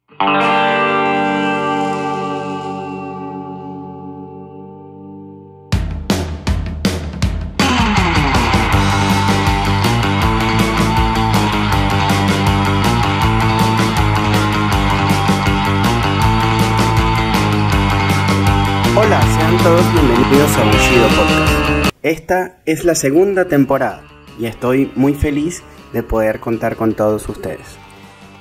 Hola, sean todos bienvenidos a Bushido Podcast. Esta es la segunda temporada y estoy muy feliz de poder contar con todos ustedes.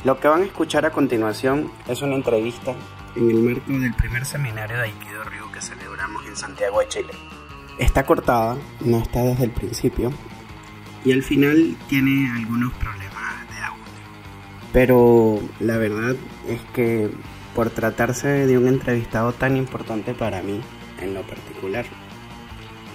Lo que van a escuchar a continuación es una entrevista en el marco del primer seminario de Aikido Ryu que celebramos en Santiago de Chile. Está cortada, no está desde el principio y al final tiene algunos problemas de audio. Pero la verdad es que por tratarse de un entrevistado tan importante para mí en lo particular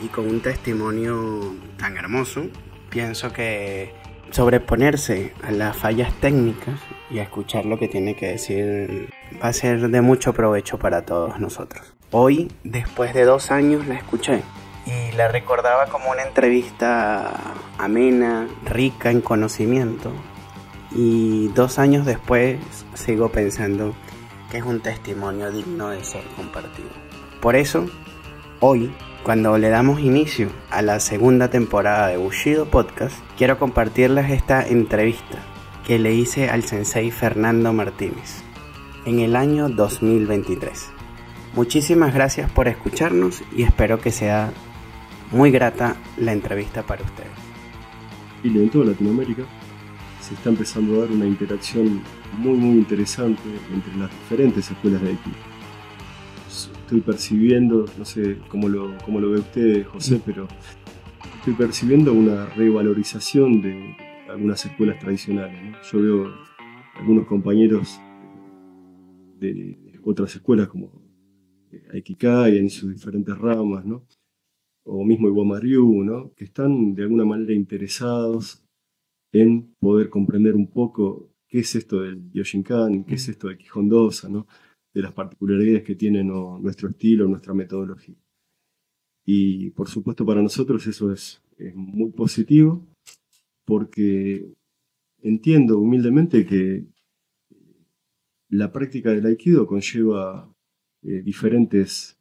y con un testimonio tan hermoso, pienso que sobreponerse a las fallas técnicas y a escuchar lo que tiene que decir va a ser de mucho provecho para todos nosotros. Hoy, después de 2 años, la escuché y la recordaba como una entrevista amena, rica en conocimiento, y 2 años después sigo pensando que es un testimonio digno de ser compartido. Por eso, hoy, cuando le damos inicio a la segunda temporada de Bushido Podcast, quiero compartirles esta entrevista que le hice al sensei Fernando Martínez en el año 2023. Muchísimas gracias por escucharnos y espero que sea muy grata la entrevista para ustedes. Y en toda Latinoamérica se está empezando a dar una interacción muy interesante entre las diferentes escuelas de Aikido. Estoy percibiendo, no sé cómo lo ve usted, José, pero estoy percibiendo una revalorización de algunas escuelas tradicionales, ¿no? Yo veo algunos compañeros de otras escuelas como Aikikai en sus diferentes ramas, ¿no? O mismo Iwama Ryu, ¿no? Que están de alguna manera interesados en poder comprender un poco qué es esto del Yoshinkan, qué es esto del Kihon Dosa, ¿no? De las particularidades que tiene nuestro estilo, nuestra metodología. Y por supuesto para nosotros eso es muy positivo, porque entiendo humildemente que la práctica del Aikido conlleva diferentes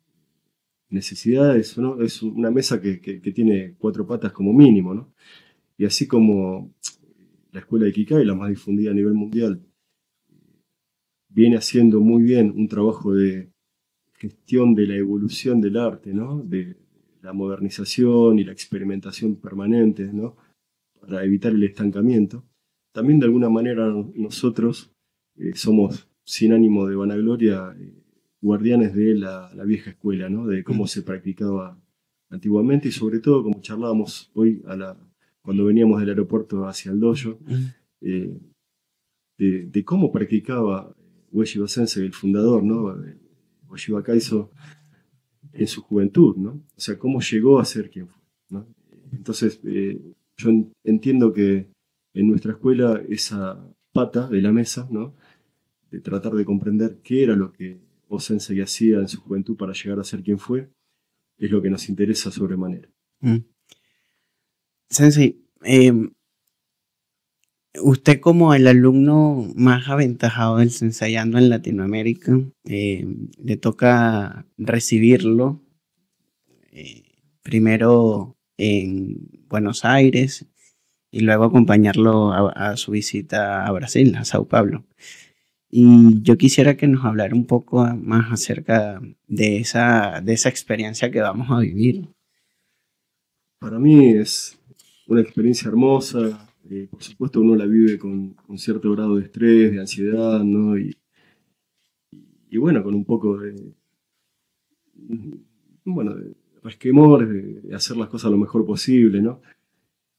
necesidades, ¿no? Es una mesa que tiene 4 patas como mínimo, ¿no? Y así como la escuela de Aikikai, la más difundida a nivel mundial, viene haciendo muy bien un trabajo de gestión de la evolución del arte, ¿no? De la modernización y la experimentación permanente, ¿no? Para evitar el estancamiento. También de alguna manera nosotros somos, sin ánimo de vanagloria, guardianes de la vieja escuela, ¿no? De cómo se practicaba antiguamente y sobre todo, como charlábamos hoy cuando veníamos del aeropuerto hacia el dojo, de cómo practicaba Ueshiba Sensei, el fundador, ¿no? Ueshiba Kaiso, en su juventud, ¿no? O sea, cómo llegó a ser quien fue, ¿no? Entonces, yo entiendo que en nuestra escuela esa pata de la mesa, ¿no? De tratar de comprender qué era lo que Sensei hacía en su juventud para llegar a ser quien fue, es lo que nos interesa sobremanera. Sensei, usted como el alumno más aventajado del Senseiando en Latinoamérica, le toca recibirlo primero en Buenos Aires y luego acompañarlo a su visita a Brasil, a Sao Paulo. Y yo quisiera que nos hablara un poco más acerca de esa experiencia que vamos a vivir. Para mí es una experiencia hermosa. Por supuesto uno la vive con cierto grado de estrés, de ansiedad, ¿no? Y bueno, con un poco de resquemor, de hacer las cosas lo mejor posible, ¿no?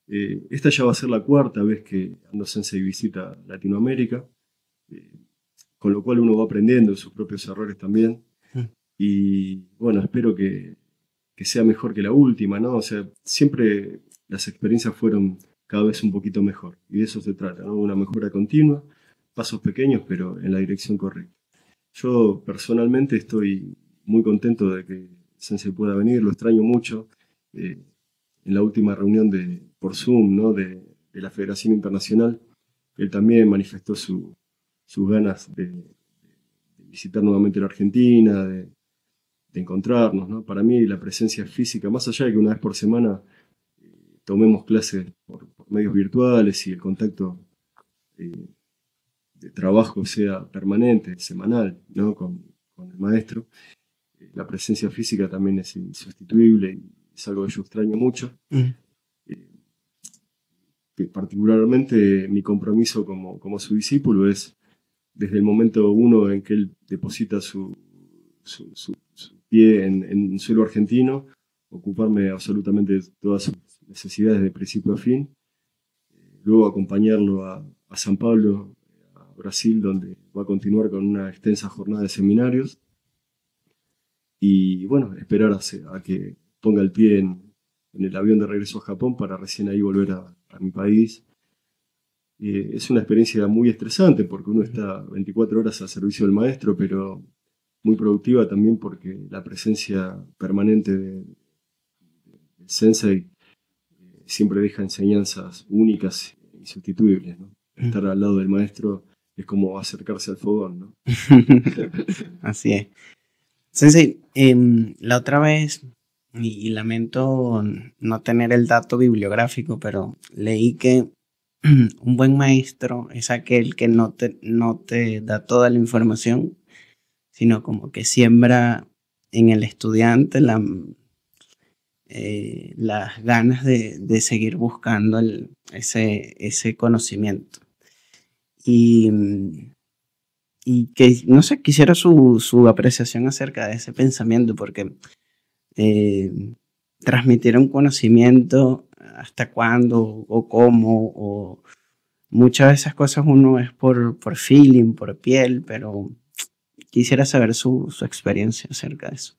Esta ya va a ser la 4ª vez que Ando Sensei visita Latinoamérica, con lo cual uno va aprendiendo de sus propios errores también. Y bueno, espero que sea mejor que la última, ¿no? O sea, siempre las experiencias fueron cada vez un poquito mejor. Y de eso se trata, ¿no? Una mejora continua, pasos pequeños, pero en la dirección correcta. Yo personalmente estoy muy contento de que Sensei pueda venir, lo extraño mucho. En la última reunión por Zoom, ¿no? de la Federación Internacional, él también manifestó sus ganas de visitar nuevamente la Argentina, de encontrarnos, ¿no? Para mí la presencia física, más allá de que una vez por semana tomemos clases por medios virtuales y el contacto eh, de trabajo sea permanente, semanal, ¿no? Con el maestro, la presencia física también es insustituible y es algo que yo extraño mucho. Particularmente mi compromiso como su discípulo es desde el momento uno en que él deposita su pie en suelo argentino, ocuparme absolutamente de todas sus necesidades de principio a fin, luego acompañarlo a San Pablo, a Brasil, donde va a continuar con una extensa jornada de seminarios, y bueno, esperar a que ponga el pie en el avión de regreso a Japón para recién ahí volver a mi país. Es una experiencia muy estresante porque uno está 24 horas al servicio del maestro, pero muy productiva también porque la presencia permanente del sensei siempre deja enseñanzas únicas e insustituibles, ¿no? Estar al lado del maestro es como acercarse al fogón, ¿no? Así es. Sensei, la otra vez, y lamento no tener el dato bibliográfico, pero leí que un buen maestro es aquel que no te da toda la información, sino como que siembra en el estudiante las ganas de seguir buscando ese conocimiento. Y que, no sé, quisiera su apreciación acerca de ese pensamiento, porque transmitir un conocimiento, hasta cuándo o cómo, o muchas de esas cosas uno es por feeling, por piel, pero quisiera saber su experiencia acerca de eso.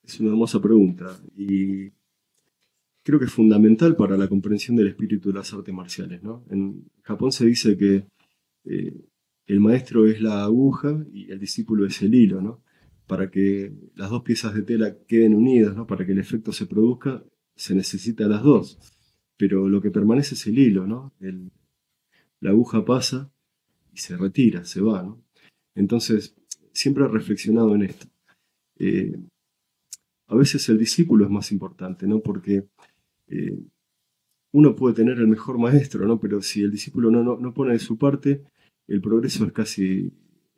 Es una hermosa pregunta y creo que es fundamental para la comprensión del espíritu de las artes marciales, ¿no? En Japón se dice que el maestro es la aguja y el discípulo es el hilo, ¿no? Para que las dos piezas de tela queden unidas, ¿no? Para que el efecto se produzca, se necesitan las dos. Pero lo que permanece es el hilo, ¿no? La aguja pasa y se retira, se va, ¿no? Entonces, siempre he reflexionado en esto. A veces el discípulo es más importante, ¿no? Porque uno puede tener el mejor maestro, ¿no? Pero si el discípulo no pone de su parte, el progreso es casi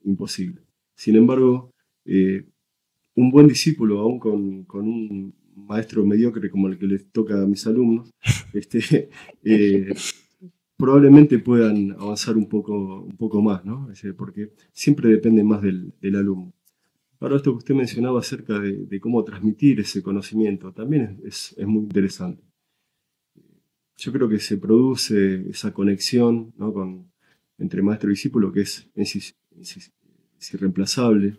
imposible. Sin embargo, un buen discípulo, aún con un maestro mediocre como el que les toca a mis alumnos, probablemente puedan avanzar un poco más, ¿no? Porque siempre depende más del alumno. Ahora, esto que usted mencionaba acerca de cómo transmitir ese conocimiento, también es muy interesante. Yo creo que se produce esa conexión, ¿no? Entre maestro y discípulo que es irreemplazable.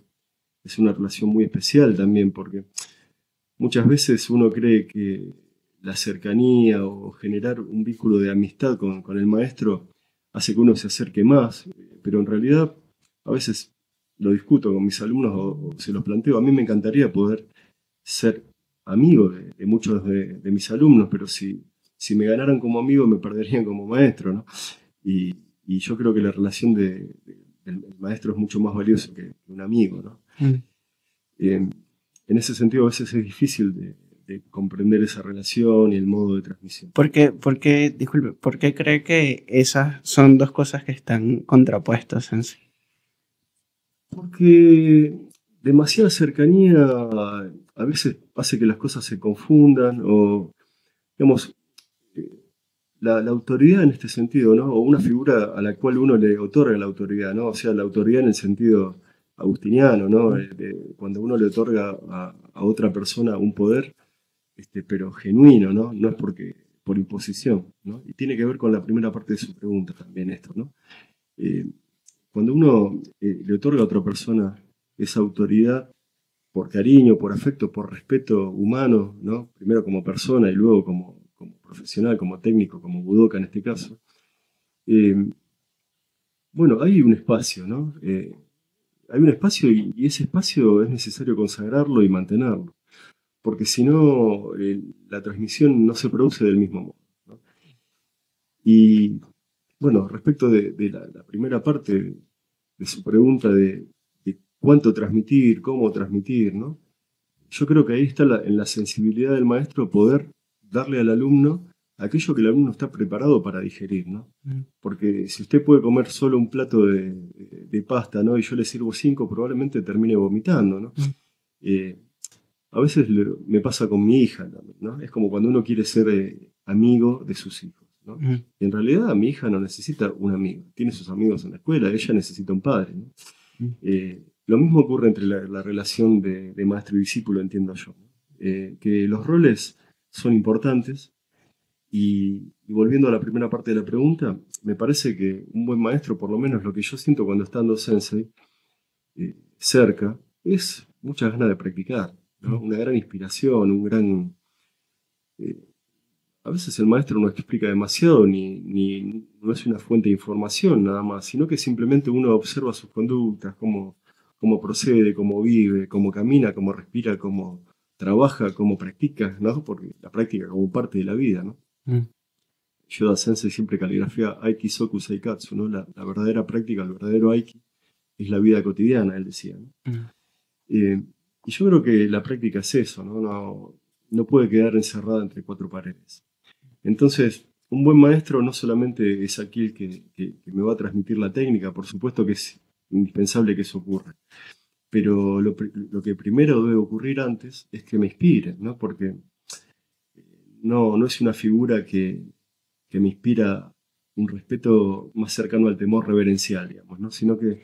Es una relación muy especial también, porque muchas veces uno cree que la cercanía o generar un vínculo de amistad con el maestro hace que uno se acerque más, pero en realidad a veces lo discuto con mis alumnos o se los planteo. A mí me encantaría poder ser amigo de muchos de mis alumnos, pero si me ganaran como amigo me perderían como maestro, ¿no? Y yo creo que la relación del maestro es mucho más valioso que un amigo, ¿no? En ese sentido, a veces es difícil de comprender esa relación y el modo de transmisión. Disculpe, ¿por qué cree que esas son dos cosas que están contrapuestas en sí? Porque demasiada cercanía a veces hace que las cosas se confundan o, digamos, la autoridad en este sentido, ¿no? O una figura a la cual uno le otorga la autoridad, ¿no? O sea, la autoridad en el sentido agustiniano, ¿no? Cuando uno le otorga a otra persona un poder, pero genuino, ¿no? No es por imposición, ¿no? Y tiene que ver con la primera parte de su pregunta también esto, ¿no? Cuando uno le otorga a otra persona esa autoridad por cariño, por afecto, por respeto humano, ¿no? Primero como persona y luego como profesional, como técnico, como budoka en este caso, bueno, hay un espacio, ¿no? Hay un espacio y ese espacio es necesario consagrarlo y mantenerlo, porque si no, la transmisión no se produce del mismo modo, ¿no? Y bueno, respecto de la primera parte de su pregunta de cuánto transmitir, cómo transmitir, ¿no? Yo creo que ahí está en la sensibilidad del maestro poder darle al alumno aquello que el alumno está preparado para digerir, ¿no? Porque si usted puede comer solo un plato de pasta, ¿no? Y yo le sirvo 5, probablemente termine vomitando, ¿no? A veces me pasa con mi hija también, ¿no? Es como cuando uno quiere ser amigo de sus hijos, ¿no? Y en realidad mi hija no necesita un amigo, tiene sus amigos en la escuela, ella necesita un padre, ¿no? Lo mismo ocurre entre la relación de maestro y discípulo, entiendo yo, ¿no? Que los roles son importantes y volviendo a la primera parte de la pregunta, me parece que un buen maestro, por lo menos lo que yo siento cuando está dando sensei cerca, es muchas ganas de practicar, ¿no? Una gran inspiración, un gran... a veces el maestro no explica demasiado ni no es una fuente de información nada más, sino que simplemente uno observa sus conductas, cómo procede, cómo vive, cómo camina, cómo respira, cómo trabaja, cómo practica, ¿no? Porque la práctica como parte de la vida, ¿no? Yoda Sensei siempre caligrafía Aiki Soku Seikatsu, ¿no? La verdadera práctica, el verdadero Aiki, es la vida cotidiana, él decía, ¿no? Y yo creo que la práctica es eso, ¿no? No puede quedar encerrada entre cuatro paredes. Entonces, un buen maestro no solamente es aquel que me va a transmitir la técnica, por supuesto que es indispensable que eso ocurra, pero lo que primero debe ocurrir antes es que me inspire, ¿no? Porque no es una figura que me inspira un respeto más cercano al temor reverencial, digamos, ¿no? Sino que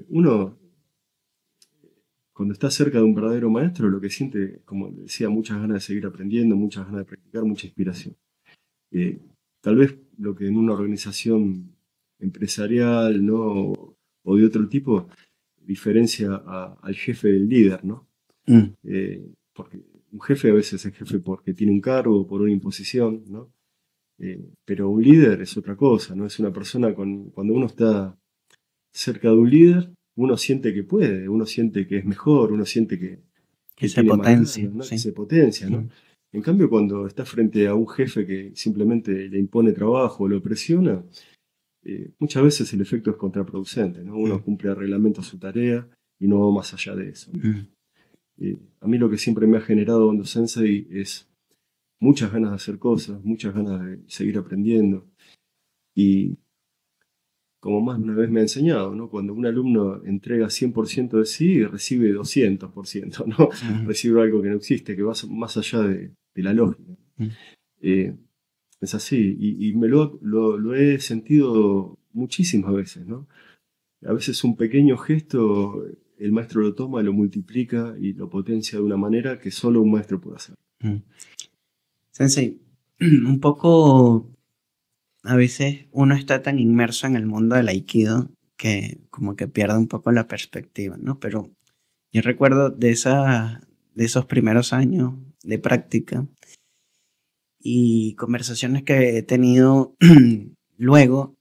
uno, cuando está cerca de un verdadero maestro, lo que siente, como decía, muchas ganas de seguir aprendiendo, muchas ganas de practicar, mucha inspiración. Tal vez lo que en una organización empresarial, ¿no? O de otro tipo diferencia al jefe del líder, ¿no? Porque un jefe a veces es jefe porque tiene un cargo, por una imposición, ¿no? Pero un líder es otra cosa, ¿no? Es una persona cuando uno está cerca de un líder, uno siente que puede, uno siente que es mejor, uno siente que se potencia, ¿no? sí. Que se potencia, ¿no? En cambio, cuando está frente a un jefe que simplemente le impone trabajo o lo presiona, muchas veces el efecto es contraproducente, ¿no? Uno cumple a reglamento su tarea y no va más allá de eso, ¿no? A mí lo que siempre me ha generado Ando Sensei es muchas ganas de hacer cosas, muchas ganas de seguir aprendiendo. Y como más de una vez me ha enseñado, ¿no? Cuando un alumno entrega 100% de sí, recibe 200%, ¿no? Recibe algo que no existe, que va más allá de la lógica. Es así, y me lo he sentido muchísimas veces, ¿no? A veces un pequeño gesto, el maestro lo toma, lo multiplica y lo potencia de una manera que solo un maestro puede hacer. Sensei, un poco, a veces uno está tan inmerso en el mundo del Aikido que como que pierde un poco la perspectiva, ¿no? Pero yo recuerdo de esos primeros años de práctica y conversaciones que he tenido luego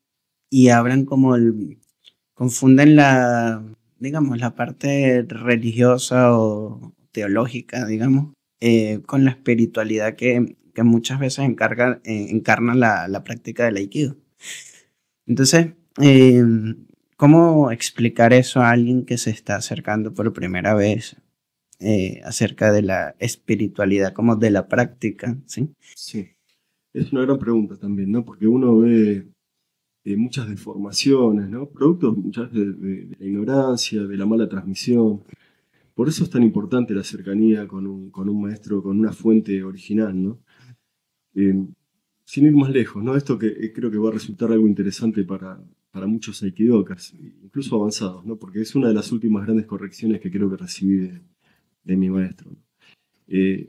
y hablan como confunden digamos, la parte religiosa o teológica, digamos, con la espiritualidad que muchas veces encarna la práctica del Aikido. Entonces, ¿cómo explicar eso a alguien que se está acercando por primera vez acerca de la espiritualidad como de la práctica? ¿Sí? Sí, es una gran pregunta también, ¿no? Porque uno ve muchas deformaciones, ¿no? Productos muchas veces de la ignorancia, de la mala transmisión. Por eso es tan importante la cercanía con un maestro, con una fuente original, ¿no? Sin ir más lejos, ¿no? Esto que creo que va a resultar algo interesante para muchos aikidokas, incluso avanzados, ¿no? Porque es una de las últimas grandes correcciones que creo que recibí de mi maestro, ¿no?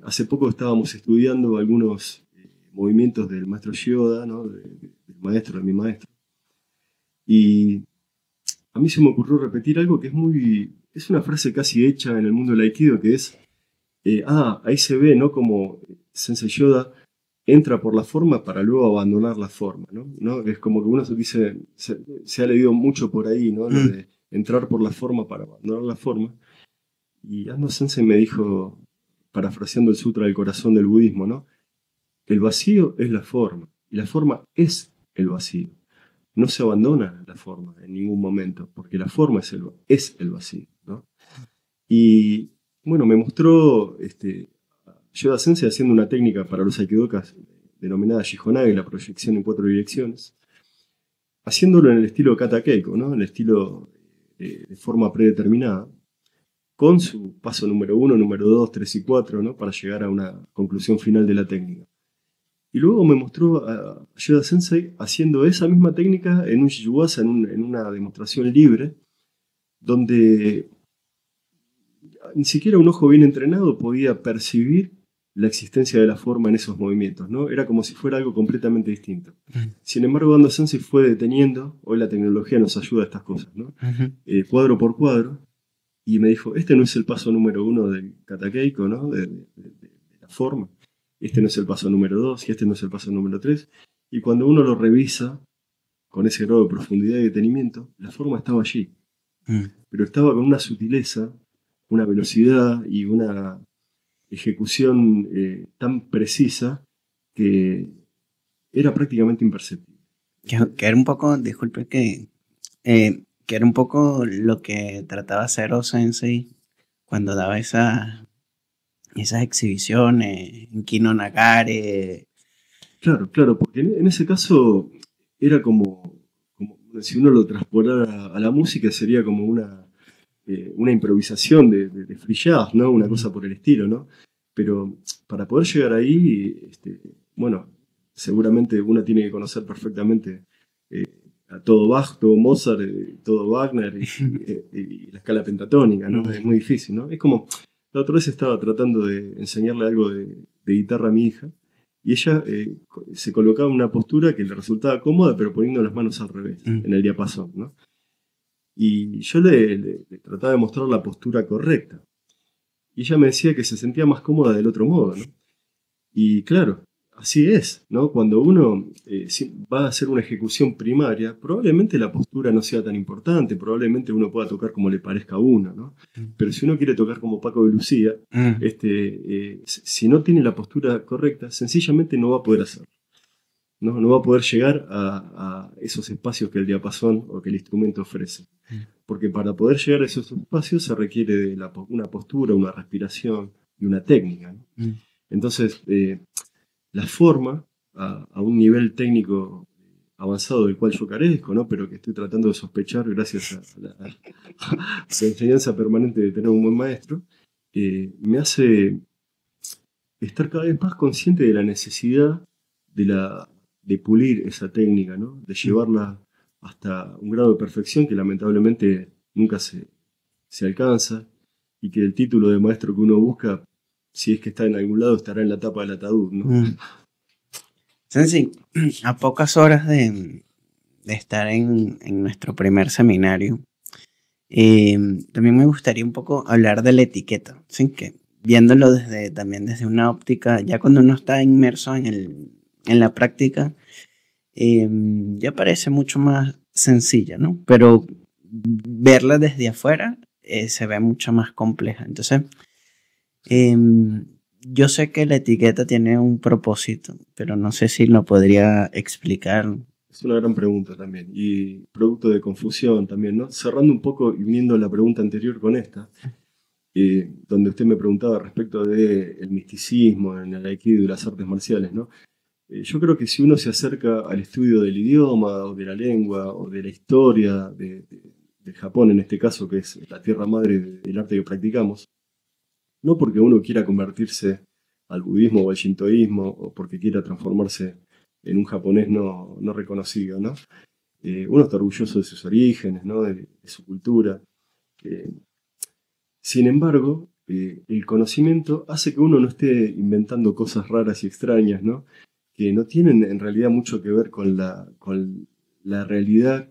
Hace poco estábamos estudiando algunos movimientos del maestro Yoda, ¿no? Del maestro, de mi maestro. Y a mí se me ocurrió repetir algo que es una frase casi hecha en el mundo del Aikido, que es, ahí se ve, ¿no? Como Sensei Yoda entra por la forma para luego abandonar la forma, ¿no? Es como que uno se ha leído mucho por ahí, ¿no? Lo de entrar por la forma para abandonar la forma. Y Ando Sensei me dijo, parafraseando el Sutra del Corazón del Budismo, ¿no? El vacío es la forma, y la forma es el vacío. no se abandona la forma en ningún momento, porque la forma es el vacío, ¿no? Y bueno, me mostró Yoda Sensei haciendo una técnica para los aikidokas denominada Shihonage, la proyección en 4 direcciones, haciéndolo en el estilo Kata Keiko, ¿no? En el estilo de forma predeterminada, con su paso número 1, número 2, 3 y 4, ¿no? Para llegar a una conclusión final de la técnica. Y luego me mostró a Yoda Sensei haciendo esa misma técnica en un Shijuasa, en una demostración libre, donde ni siquiera un ojo bien entrenado podía percibir la existencia de la forma en esos movimientos, ¿no? Era como si fuera algo completamente distinto. Sin embargo, Ando Sensei fue deteniendo, hoy la tecnología nos ayuda a estas cosas, ¿no? Cuadro por cuadro, y me dijo, este no es el paso número 1 del Kata Keiko, ¿no? De la forma. Este no es el paso número 2 y este no es el paso número 3. Y cuando uno lo revisa con ese grado de profundidad y detenimiento, la forma estaba allí. Pero estaba con una sutileza, una velocidad y una ejecución tan precisa que era prácticamente imperceptible. Que era un poco, disculpe que era un poco lo que trataba de hacer O-Sensei cuando daba esas exhibiciones en Kino Nagare. Claro, porque en ese caso era como si uno lo transportara a la música, sería como una improvisación de free jazz, ¿no? Una cosa por el estilo, ¿no? Pero para poder llegar ahí, bueno, seguramente uno tiene que conocer perfectamente a todo Bach, todo Mozart, todo Wagner y la escala pentatónica, ¿no? Es muy difícil, ¿no? Es como, la otra vez estaba tratando de enseñarle algo de guitarra a mi hija y ella se colocaba en una postura que le resultaba cómoda, pero poniendo las manos al revés, en el diapasón, ¿no? Y yo le trataba de mostrar la postura correcta. Y ella me decía que se sentía más cómoda del otro modo, ¿no? Y claro, así es, ¿no? Cuando uno va a hacer una ejecución primaria, probablemente la postura no sea tan importante, probablemente uno pueda tocar como le parezca a uno, ¿no? Pero si uno quiere tocar como Paco de Lucía, si no tiene la postura correcta, sencillamente no va a poder hacerlo. No va a poder llegar a esos espacios que el diapasón o que el instrumento ofrece. Porque para poder llegar a esos espacios se requiere de una postura, una respiración y una técnica, ¿no? Entonces, la forma, a un nivel técnico avanzado del cual yo carezco, ¿no? Pero que estoy tratando de sospechar gracias a la enseñanza permanente de tener un buen maestro, me hace estar cada vez más consciente de la necesidad de pulir esa técnica, ¿no? De llevarla hasta un grado de perfección que lamentablemente nunca se alcanza, y que el título de maestro que uno busca, si es que está en algún lado, estará en la tapa del ataúd, ¿no? Sensei, a pocas horas de estar en nuestro primer seminario, también me gustaría un poco hablar de la etiqueta, ¿sí? Que viéndolo también desde una óptica, ya cuando uno está inmerso en la práctica, ya parece mucho más sencilla, ¿no? Pero verla desde afuera se ve mucho más compleja. Entonces, yo sé que la etiqueta tiene un propósito, pero no sé si lo podría explicar. Es una gran pregunta también, y producto de confusión también, ¿no? Cerrando un poco y uniendo la pregunta anterior con esta, donde usted me preguntaba respecto del misticismo en el Aikido y las artes marciales, ¿no? Yo creo que si uno se acerca al estudio del idioma, o de la lengua, o de la historia de Japón, en este caso, que es la tierra madre del arte que practicamos, no porque uno quiera convertirse al budismo o al shintoísmo, o porque quiera transformarse en un japonés no reconocido, ¿no? Uno está orgulloso de sus orígenes, ¿no? De su cultura. Sin embargo, el conocimiento hace que uno no esté inventando cosas raras y extrañas, ¿no? Que no tienen en realidad mucho que ver con la realidad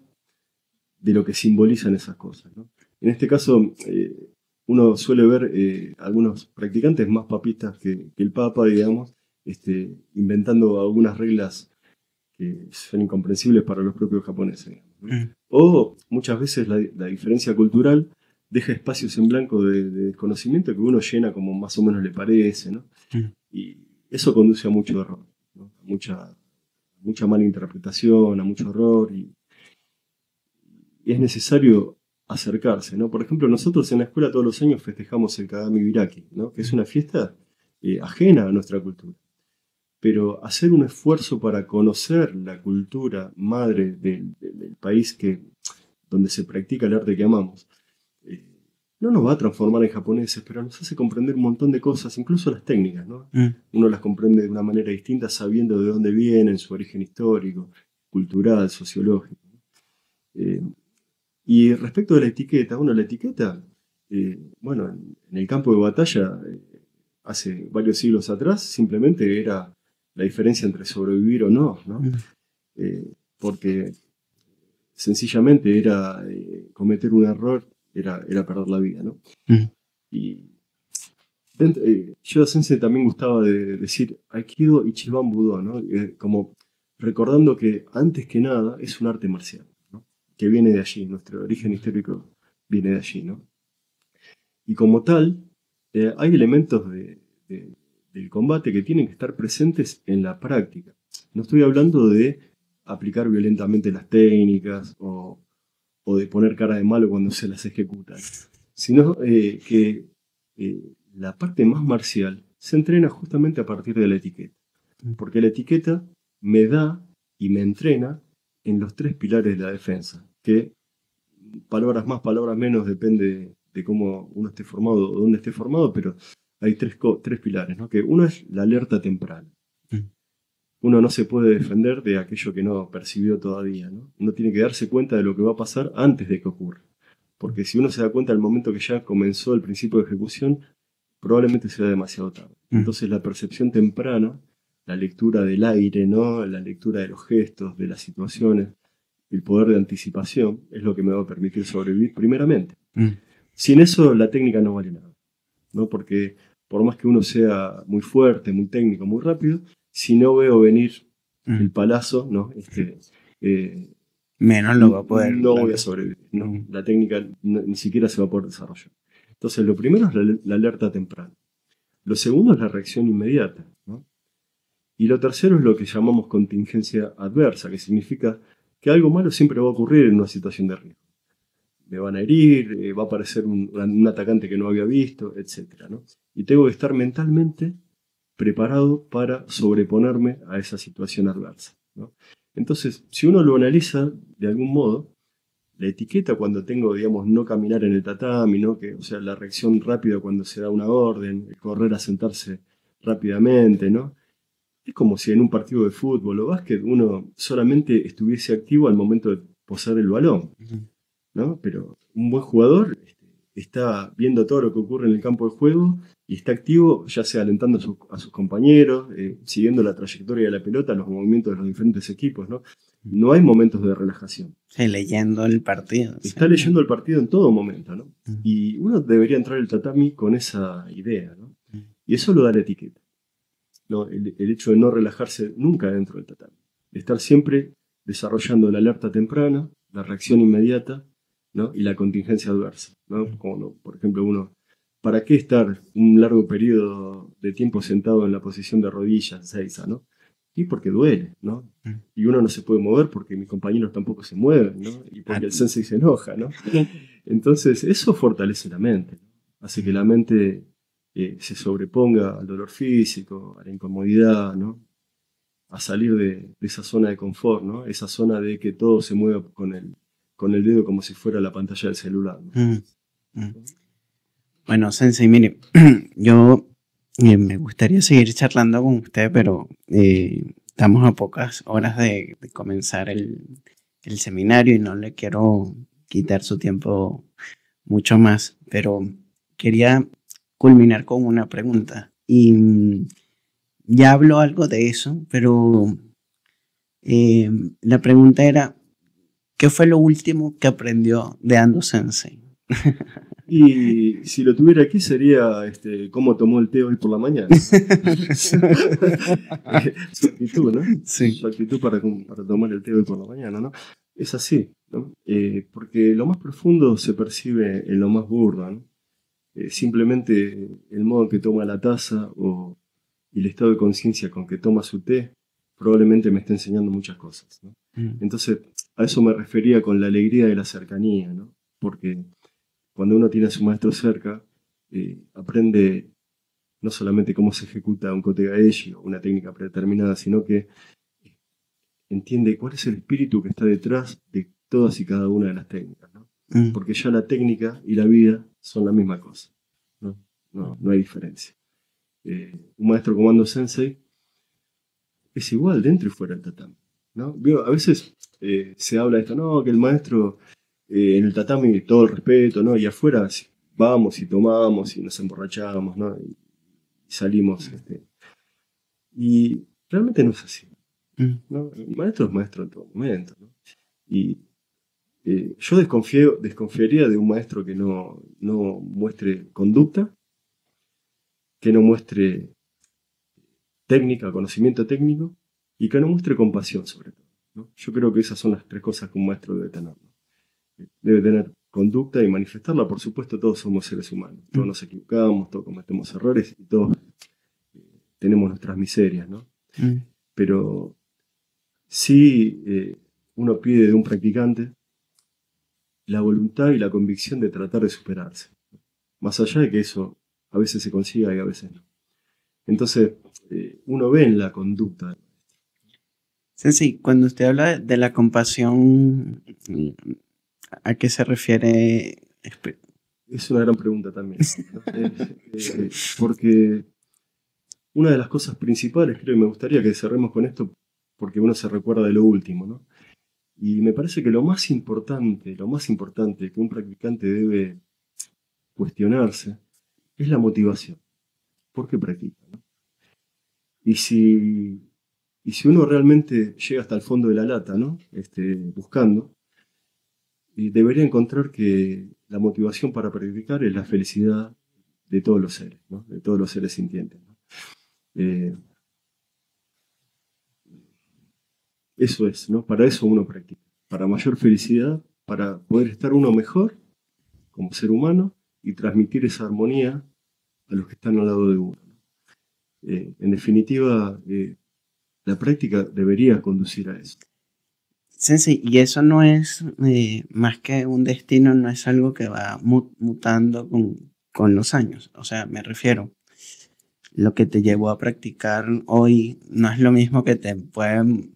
de lo que simbolizan esas cosas, ¿no? En este caso, uno suele ver algunos practicantes más papistas que el Papa, digamos, inventando algunas reglas que son incomprensibles para los propios japoneses, ¿no? O muchas veces la diferencia cultural deja espacios en blanco de desconocimiento que uno llena como más o menos le parece, ¿no? Y eso conduce a mucho error, ¿no? A mucha mala interpretación, a mucho error, y es necesario acercarse, ¿no? Por ejemplo, nosotros en la escuela todos los años festejamos el Kagami Biraki, ¿no? Que es una fiesta ajena a nuestra cultura. Pero hacer un esfuerzo para conocer la cultura madre del país donde se practica el arte que amamos, no nos va a transformar en japoneses, pero nos hace comprender un montón de cosas, incluso las técnicas, ¿no? Uno las comprende de una manera distinta sabiendo de dónde vienen, su origen histórico, cultural, sociológico. Y respecto de la etiqueta, la etiqueta, bueno, en el campo de batalla, hace varios siglos atrás, simplemente era la diferencia entre sobrevivir o no, ¿no? Porque sencillamente era cometer un error, era perder la vida, ¿no? Y Yoda Sensei también gustaba de decir Aikido Ichiban Budo, ¿no? Como recordando que antes que nada es un arte marcial, ¿no? Que viene de allí, nuestro origen histórico viene de allí, ¿no? Y como tal, hay elementos del combate que tienen que estar presentes en la práctica. No estoy hablando de aplicar violentamente las técnicas o de poner cara de malo cuando se las ejecutan, sino que la parte más marcial se entrena justamente a partir de la etiqueta. Porque la etiqueta me da y me entrena en los 3 pilares de la defensa, que palabras más, palabras menos, depende de cómo uno esté formado o dónde esté formado, pero hay 3 pilares, ¿no? Que uno es la alerta temprana. Uno no se puede defender de aquello que no percibió todavía, ¿no? Uno tiene que darse cuenta de lo que va a pasar antes de que ocurra. Porque si uno se da cuenta al momento que ya comenzó el principio de ejecución, probablemente sea demasiado tarde. Entonces la percepción temprana, la lectura del aire, ¿no? La lectura de los gestos, de las situaciones, el poder de anticipación, es lo que me va a permitir sobrevivir primeramente. Sin eso la técnica no vale nada, ¿no? Porque por más que uno sea muy fuerte, muy técnico, muy rápido, si no veo venir el palazo, ¿no? Menos lo va a poder. No voy a sobrevivir, ¿no? La técnica ni siquiera se va a poder desarrollar. Entonces, lo primero es la alerta temprana. Lo segundo es la reacción inmediata, ¿no? Y lo tercero es lo que llamamos contingencia adversa, que significa que algo malo siempre va a ocurrir en una situación de riesgo. Me van a herir, va a aparecer un atacante que no había visto, etc., ¿no? Y tengo que estar mentalmente preparado para sobreponerme a esa situación adversa, ¿no? Entonces, si uno lo analiza de algún modo, la etiqueta cuando tengo, digamos, no caminar en el tatami, ¿no? O sea, la reacción rápida cuando se da una orden, el correr a sentarse rápidamente, ¿no? Es como si en un partido de fútbol o básquet uno solamente estuviese activo al momento de posar el balón, ¿no? Pero un buen jugador está viendo todo lo que ocurre en el campo de juego y está activo, ya sea alentando a sus compañeros, siguiendo la trayectoria de la pelota, los movimientos de los diferentes equipos, ¿no? No hay momentos de relajación. Sí, leyendo el partido. Está leyendo el partido en todo momento, ¿no? Y uno debería entrar al tatami con esa idea, ¿no? Y eso lo da la etiqueta, ¿no? El hecho de no relajarse nunca dentro del tatami. De estar siempre desarrollando la alerta temprana, la reacción inmediata, ¿no? Y la contingencia adversa, ¿no? Como, por ejemplo, ¿para qué estar un largo periodo de tiempo sentado en la posición de rodillas, seiza, ¿no? Y porque duele, ¿no? Y uno no se puede mover porque mis compañeros tampoco se mueven, ¿no? Y porque el sensei se enoja, ¿no? Entonces, eso fortalece la mente, ¿no? Hace que la mente se sobreponga al dolor físico, a la incomodidad, ¿no? A salir de esa zona de confort, ¿no? Esa zona de que todo se mueva con el dedo como si fuera la pantalla del celular, ¿no? Bueno, Sensei, mire, yo me gustaría seguir charlando con usted, pero estamos a pocas horas de comenzar el seminario y no le quiero quitar su tiempo mucho más, pero quería culminar con una pregunta. Y ya habló algo de eso, pero la pregunta era, ¿qué fue lo último que aprendió de Ando Sensei? Y si lo tuviera aquí sería cómo tomó el té hoy por la mañana. Su actitud, ¿no? Sí. Su actitud para tomar el té hoy por la mañana, ¿no? Es así, ¿no? Porque lo más profundo se percibe en lo más burdo, ¿no? Simplemente el modo en que toma la taza y el estado de conciencia con que toma su té probablemente me está enseñando muchas cosas, ¿no? Entonces, a eso me refería con la alegría de la cercanía, ¿no? Porque cuando uno tiene a su maestro cerca, aprende no solamente cómo se ejecuta un kotegaeshi o una técnica predeterminada, sino que entiende cuál es el espíritu que está detrás de todas y cada una de las técnicas, ¿no? Porque ya la técnica y la vida son la misma cosa, ¿no? No hay diferencia. Un maestro como Ando Sensei es igual dentro y fuera del tatami, ¿no? A veces se habla de esto, no, que el maestro en el tatami todo el respeto, ¿no? Y afuera vamos y tomamos y nos emborrachamos, ¿no? Y salimos. Y realmente no es así, ¿no? El maestro es maestro en todo momento, ¿no? Y yo desconfiaría de un maestro que no muestre conducta, que no muestre técnica, conocimiento técnico, y que no muestre compasión sobre todo, ¿no? Yo creo que esas son las tres cosas que un maestro debe tener, ¿no? Debe tener conducta y manifestarla. Por supuesto, todos somos seres humanos, todos nos equivocamos, todos cometemos errores y todos tenemos nuestras miserias, ¿no? Pero sí uno pide de un practicante la voluntad y la convicción de tratar de superarse, más allá de que eso a veces se consiga y a veces no. Entonces, uno ve en la conducta. Sí, cuando usted habla de la compasión, ¿a qué se refiere? Es una gran pregunta también, ¿no? Porque una de las cosas principales, creo, y me gustaría que cerremos con esto, porque uno se recuerda de lo último, ¿no? Y me parece que lo más importante que un practicante debe cuestionarse es la motivación. ¿Por qué practica, no? Y si uno realmente llega hasta el fondo de la lata, ¿no? Buscando, y debería encontrar que la motivación para practicar es la felicidad de todos los seres, ¿no? De todos los seres sintientes, ¿no? Eso es, ¿no? Para eso uno practica. Para mayor felicidad, para poder estar uno mejor como ser humano y transmitir esa armonía a los que están al lado de uno. En definitiva, la práctica debería conducir a eso. Sí, y eso no es más que un destino, no es algo que va mutando con los años. O sea, me refiero, lo que te llevó a practicar hoy no es lo mismo que te puede,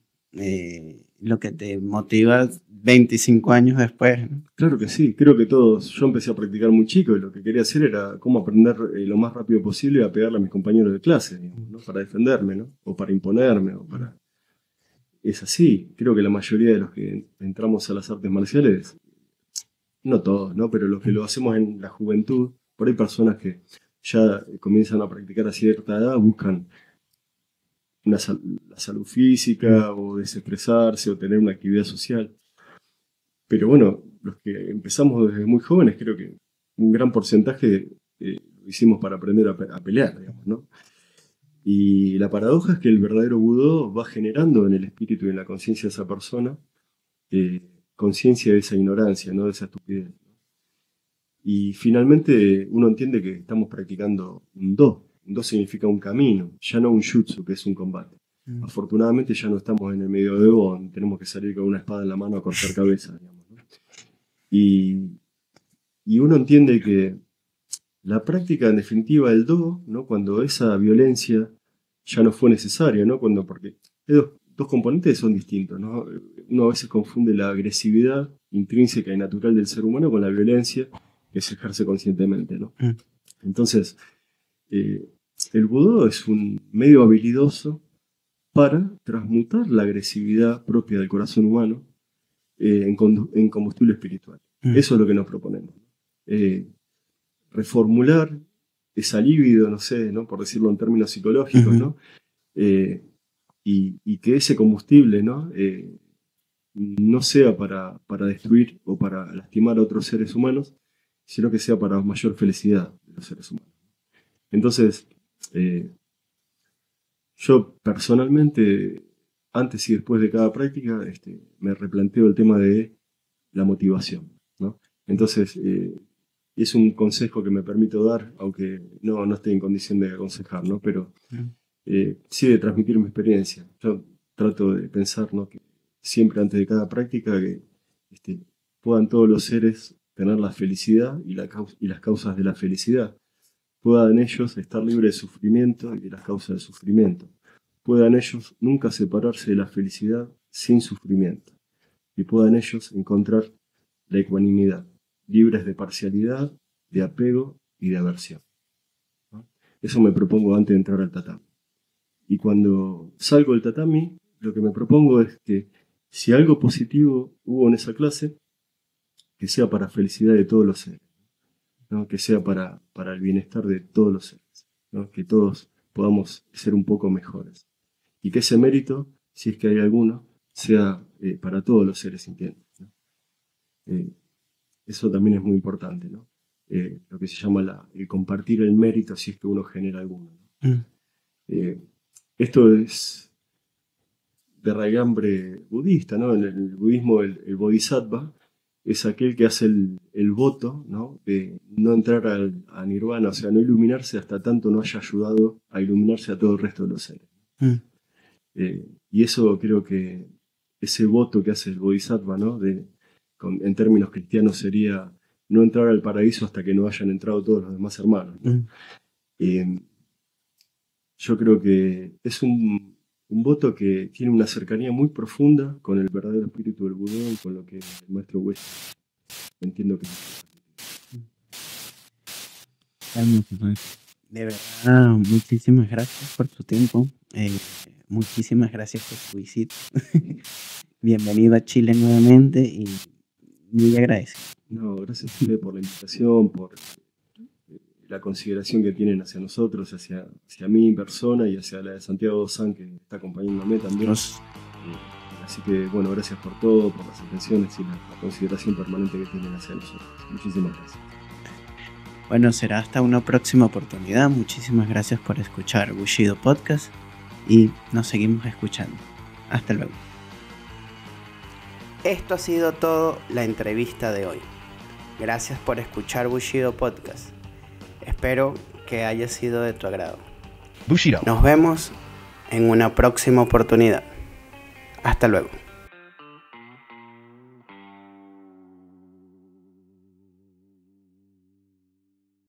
lo que te motiva 25 años después, ¿no? Claro que sí, creo que todos. Yo empecé a practicar muy chico y lo que quería hacer era cómo aprender lo más rápido posible a pegarle a mis compañeros de clase, digamos, ¿no? Para defenderme, ¿no? O para imponerme, o para... Es así. Creo que la mayoría de los que entramos a las artes marciales, no todos, ¿no? Pero los que lo hacemos en la juventud, por ahí personas que ya comienzan a practicar a cierta edad, buscan la salud física o desestresarse o tener una actividad social. Pero bueno, los que empezamos desde muy jóvenes, creo que un gran porcentaje lo hicimos para aprender a pelear, digamos, ¿no? Y la paradoja es que el verdadero Budo va generando en el espíritu y en la conciencia de esa persona conciencia de esa ignorancia, ¿no? De esa estupidez, ¿no? Y finalmente uno entiende que estamos practicando un Do. Un Do significa un camino, ya no un jutsu, que es un combate. Afortunadamente ya no estamos en el medio de donde tenemos que salir con una espada en la mano a cortar cabezas, digamos, ¿no? Y uno entiende que la práctica, en definitiva, del Do, ¿no? Cuando esa violencia ya no fue necesaria, ¿no? Porque dos componentes son distintos, ¿no? Uno a veces confunde la agresividad intrínseca y natural del ser humano con la violencia que se ejerce conscientemente, ¿no? Entonces, el Budo es un medio habilidoso para transmutar la agresividad propia del corazón humano en combustible espiritual. Eso es lo que nos proponemos. Reformular esa libido, no sé, ¿no? Por decirlo en términos psicológicos, ¿no? Y que ese combustible, ¿no? No sea para destruir o para lastimar a otros seres humanos, sino que sea para mayor felicidad de los seres humanos. Entonces, yo personalmente, antes y después de cada práctica, me replanteo el tema de la motivación, ¿no? Entonces, es un consejo que me permito dar, aunque no esté en condición de aconsejar, ¿no? Pero sí de transmitir mi experiencia. Yo trato de pensar, ¿no? Que siempre antes de cada práctica que puedan todos los seres tener la felicidad y las causas de la felicidad. Puedan ellos estar libres de sufrimiento y de las causas del sufrimiento. Puedan ellos nunca separarse de la felicidad sin sufrimiento. Y puedan ellos encontrar la ecuanimidad, libres de parcialidad, de apego y de aversión. ¿No? Eso me propongo antes de entrar al tatami. Y cuando salgo del tatami, lo que me propongo es que si algo positivo hubo en esa clase, que sea para felicidad de todos los seres, ¿no? Que sea para el bienestar de todos los seres, ¿no? Que todos podamos ser un poco mejores. Y que ese mérito, si es que hay alguno, sea para todos los seres sintientes, ¿no? Eso también es muy importante, ¿no? Lo que se llama el compartir el mérito si es que uno genera alguno, ¿no? Esto es de raigambre budista, ¿no? En el budismo el bodhisattva es aquel que hace el voto, ¿no? De no entrar a nirvana, o sea, no iluminarse hasta tanto no haya ayudado a iluminarse a todo el resto de los seres. Y eso creo que ese voto que hace el bodhisattva, ¿no? En términos cristianos sería no entrar al paraíso hasta que no hayan entrado todos los demás hermanos, ¿no? Yo creo que es un voto que tiene una cercanía muy profunda con el verdadero espíritu del Buda y con lo que el maestro West entiendo que de verdad, muchísimas gracias por tu tiempo. Muchísimas gracias por tu visita. Bienvenido a Chile nuevamente y muy agradecido. No, gracias a usted por la invitación, por la consideración que tienen hacia nosotros, hacia mi persona y hacia la de Santiago Dosán, que está acompañándome también. Así que, bueno, gracias por todo, por las atenciones y la consideración permanente que tienen hacia nosotros. Muchísimas gracias. Bueno, será hasta una próxima oportunidad. Muchísimas gracias por escuchar Bushido Podcast y nos seguimos escuchando. Hasta luego. Esto ha sido todo la entrevista de hoy. Gracias por escuchar Bushido Podcast. Espero que haya sido de tu agrado. Bushido. Nos vemos en una próxima oportunidad. Hasta luego.